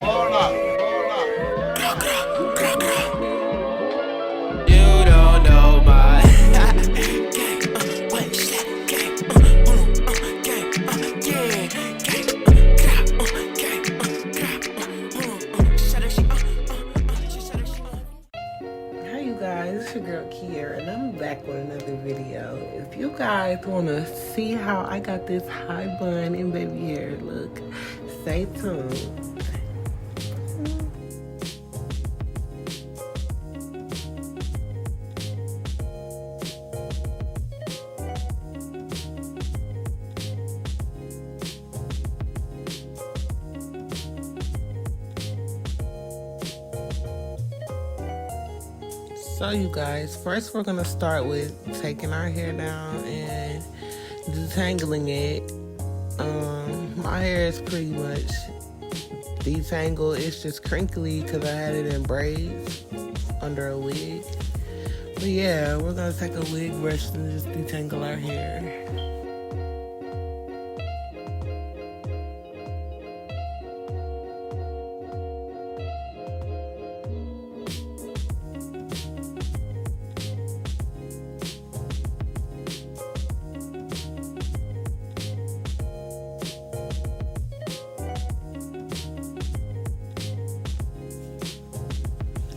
Hold up, hold up. You don't know my Hey you guys, it's your girl Kiera and I'm back with another video. If you guys want to see how I got this high bun and baby hair look, stay tuned. So you guys, first we're gonna start with taking our hair down and detangling it. My hair is pretty much detangled. It's just crinkly because I had it in braids under a wig. But yeah, we're gonna take a wig brush and just detangle our hair.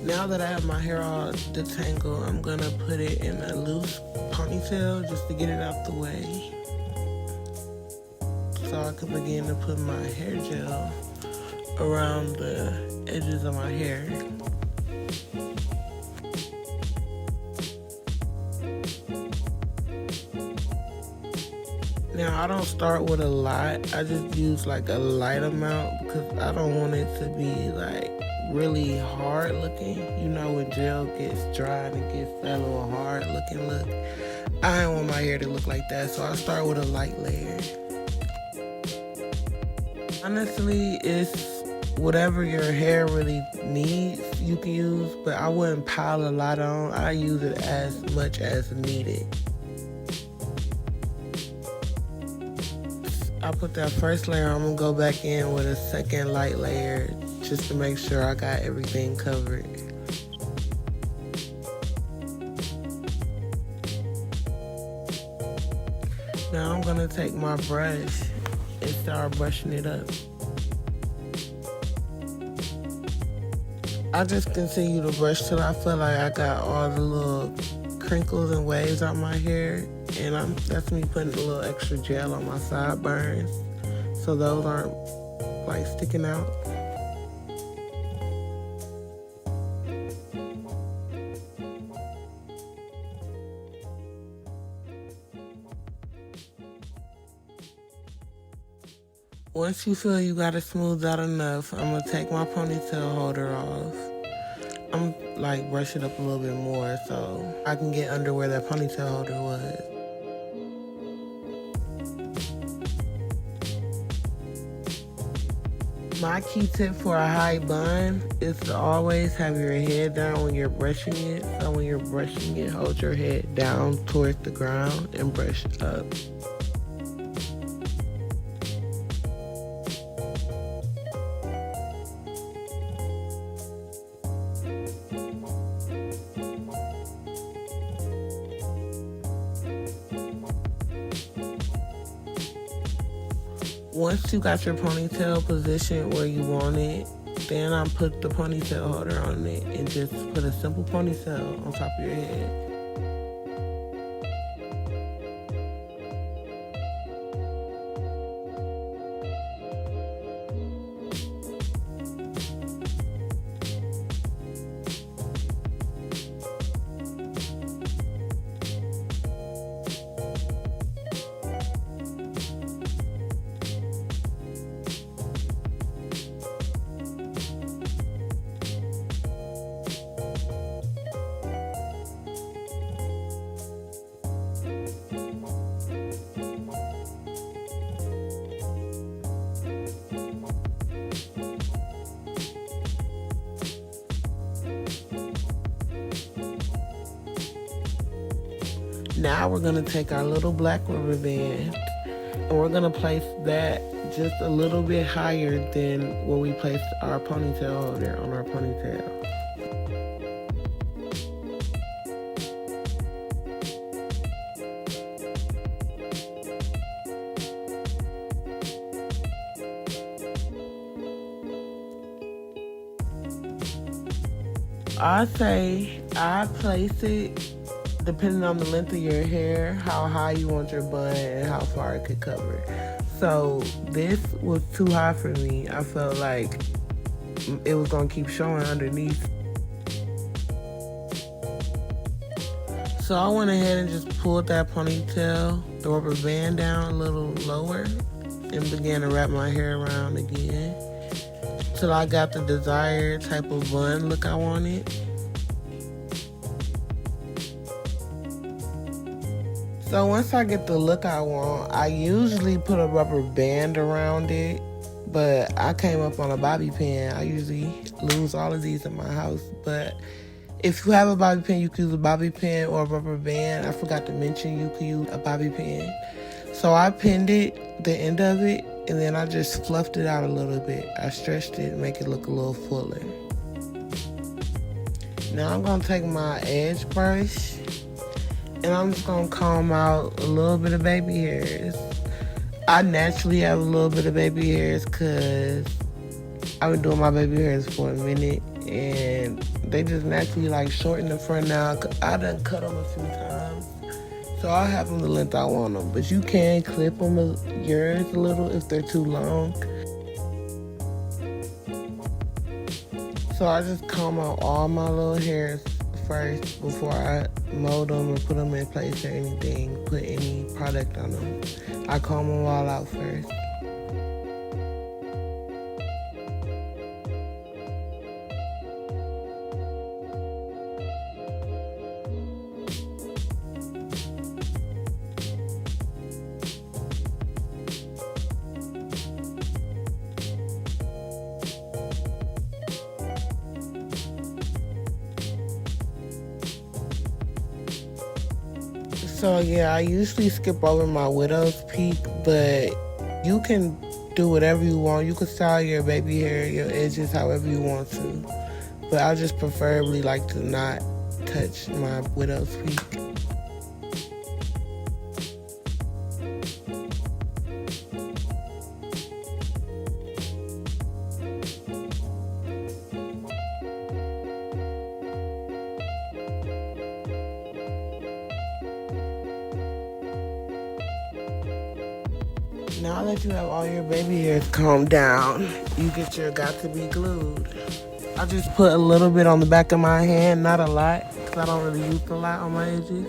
Now that I have my hair all detangled, I'm gonna put it in a loose ponytail just to get it out the way, so I can begin to put my hair gel around the edges of my hair. Now I don't start with a lot, I just use like a light amount because I don't want it to be like really hard looking. You know, when gel gets dry and it gets that little hard looking look, I don't want my hair to look like that, so I start with a light layer. Honestly, it's whatever your hair really needs you can use, but I wouldn't pile a lot on. I use it as much as needed. I put that first layer, I'm gonna go back in with a second light layer just to make sure I got everything covered. Now I'm gonna take my brush and start brushing it up. I just continue to brush till I feel like I got all the little crinkles and waves on my hair, and that's me putting a little extra gel on my sideburns so those aren't like sticking out. Once you feel you got it smoothed out enough, I'm gonna take my ponytail holder off. I'm like brush it up a little bit more so I can get under where that ponytail holder was. My key tip for a high bun is to always have your head down when you're brushing it. So when you're brushing it, hold your head down towards the ground and brush up. Once you got your ponytail positioned where you want it, then I put the ponytail holder on it and just put a simple ponytail on top of your head. Now we're gonna take our little black rubber band And we're gonna place that just a little bit higher than where we placed our ponytail holder on our ponytail. I say I place it depending on the length of your hair, how high you want your bun, and how far it could cover. So this was too high for me. I felt like it was gonna keep showing underneath. So I went ahead and just pulled that ponytail, the rubber band down a little lower, and began to wrap my hair around again till I got the desired type of bun look I wanted. So once I get the look I want, I usually put a rubber band around it, but I came up on a bobby pin. I usually lose all of these in my house, but if you have a bobby pin, you can use a bobby pin or a rubber band. I forgot to mention you can use a bobby pin. So I pinned it, the end of it, and then I just fluffed it out a little bit. I stretched it and make it look a little fuller. Now I'm gonna take my edge brush and I'm just gonna comb out a little bit of baby hairs. I naturally have a little bit of baby hairs because I've been doing my baby hairs for a minute and they just naturally like short in the front now. I done cut them a few times. So I'll have them the length I want them. But you can clip them yours a little if they're too long. So I just comb out all my little hairs first before I mold them or put them in place or anything, put any product on them. I comb them all out first. So yeah, I usually skip over my widow's peak, but you can do whatever you want. You can style your baby hair, your edges however you want to. But I just preferably like to not touch my widow's peak. Now that you have all your baby hairs combed down, you get your Got2b glued. I just put a little bit on the back of my hand, not a lot, because I don't really use a lot on my edges.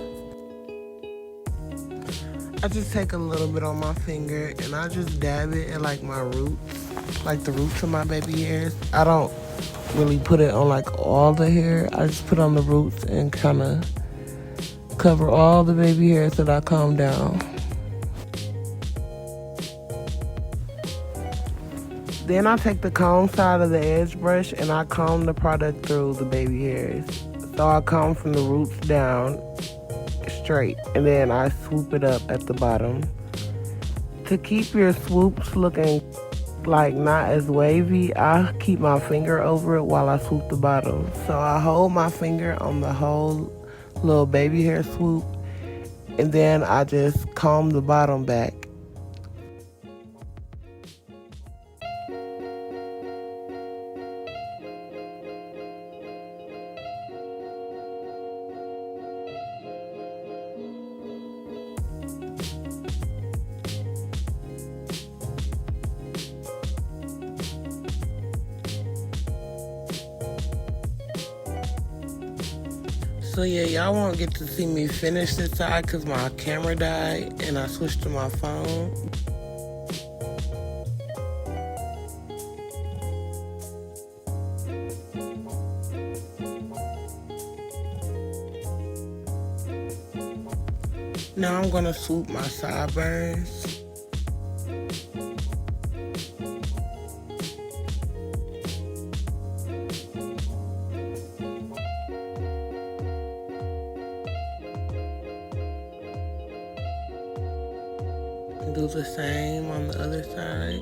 I just take a little bit on my finger and I just dab it in like my roots, like the roots of my baby hairs. I don't really put it on like all the hair. I just put on the roots and kind of cover all the baby hairs that I comb down. Then I take the comb side of the edge brush and I comb the product through the baby hairs. So I comb from the roots down straight and then I swoop it up at the bottom. To keep your swoops looking like not as wavy, I keep my finger over it while I swoop the bottom. So I hold my finger on the whole little baby hair swoop and then I just comb the bottom back. So yeah, y'all won't get to see me finish this side because my camera died and I switched to my phone. Now I'm gonna swoop my sideburns. Do do the same on the other side.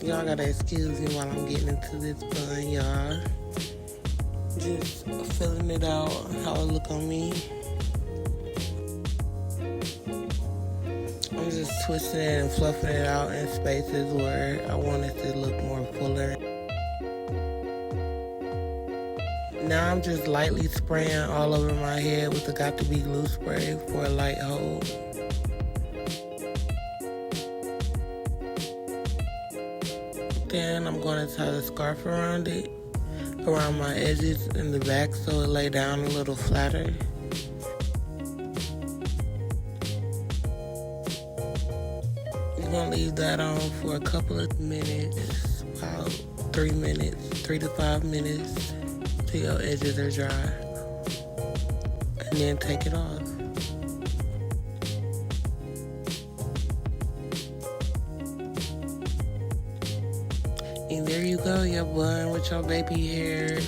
Y'all gotta excuse me while I'm getting into this bun, y'all. Just filling it out, how it look on me. I'm just twisting it and fluffing it out in spaces where I want it to look more fuller. Now I'm just lightly spraying all over my head with the Got To Be glue spray for a light hold. Then I'm going to tie the scarf around it, around my edges in the back so it lay down a little flatter. You're going to leave that on for a couple of minutes, about 3 minutes, 3 to 5 minutes till your edges are dry. And then take it off. And there you go, your bun with your baby hairs.